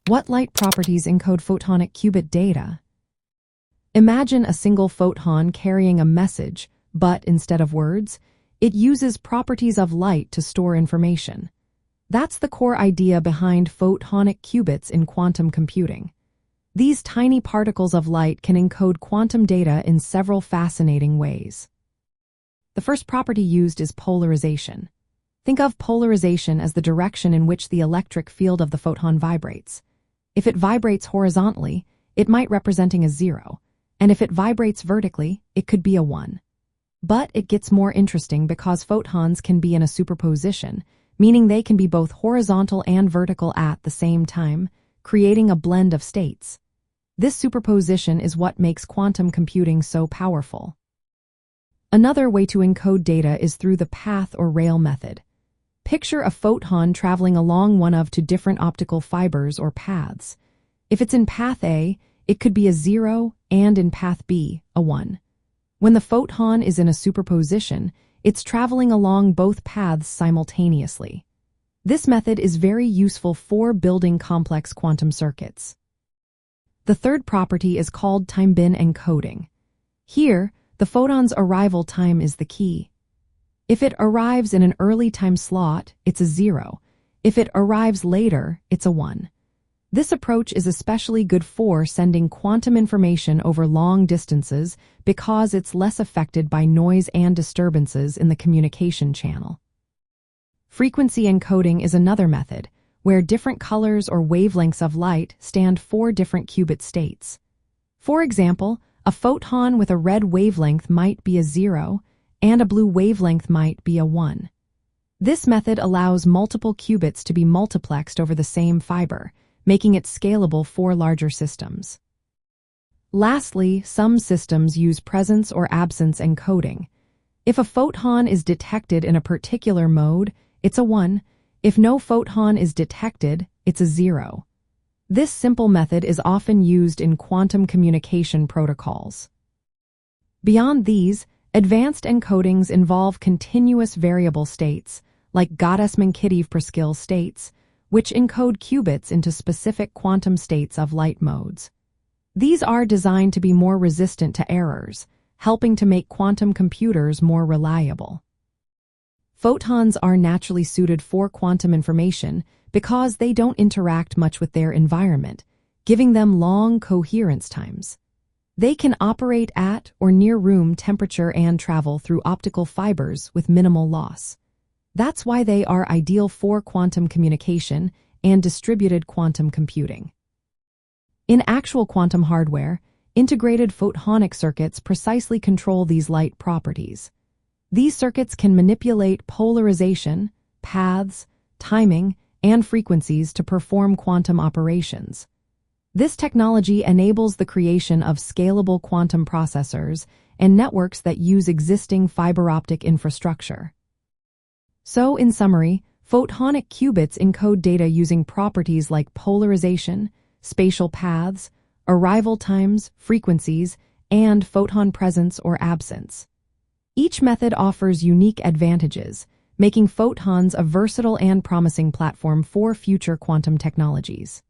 What light properties encode photonic qubit data? Imagine a single photon carrying a message, but instead of words, it uses properties of light to store information. That's the core idea behind photonic qubits in quantum computing. These tiny particles of light can encode quantum data in several fascinating ways. The first property used is polarization. Think of polarization as the direction in which the electric field of the photon vibrates. If it vibrates horizontally, it might representing a 0, and if it vibrates vertically, it could be a 1. But it gets more interesting because photons can be in a superposition, meaning they can be both horizontal and vertical at the same time, creating a blend of states. This superposition is what makes quantum computing so powerful. Another way to encode data is through the path or rail method. Picture a photon traveling along one of two different optical fibers or paths. If it's in path A, it could be a 0, and in path B, a 1. When the photon is in a superposition, it's traveling along both paths simultaneously. This method is very useful for building complex quantum circuits. The third property is called time-bin encoding. Here, the photon's arrival time is the key. If it arrives in an early time slot, it's a 0. If it arrives later, it's a 1. This approach is especially good for sending quantum information over long distances because it's less affected by noise and disturbances in the communication channel. Frequency encoding is another method, where different colors or wavelengths of light stand for different qubit states. For example, a photon with a red wavelength might be a 0, and a blue wavelength might be a 1. This method allows multiple qubits to be multiplexed over the same fiber, making it scalable for larger systems. Lastly, some systems use presence or absence encoding. If a photon is detected in a particular mode, it's a 1. If no photon is detected, it's a 0. This simple method is often used in quantum communication protocols. Beyond these, advanced encodings involve continuous variable states, like Gottesman-Kittive-Preskill states, which encode qubits into specific quantum states of light modes. These are designed to be more resistant to errors, helping to make quantum computers more reliable. Photons are naturally suited for quantum information because they don't interact much with their environment, giving them long coherence times. They can operate at or near room temperature and travel through optical fibers with minimal loss. That's why they are ideal for quantum communication and distributed quantum computing. In actual quantum hardware, integrated photonic circuits precisely control these light properties. These circuits can manipulate polarization, paths, timing, and frequencies to perform quantum operations. This technology enables the creation of scalable quantum processors and networks that use existing fiber optic infrastructure. So, in summary, photonic qubits encode data using properties like polarization, spatial paths, arrival times, frequencies, and photon presence or absence. Each method offers unique advantages, making photons a versatile and promising platform for future quantum technologies.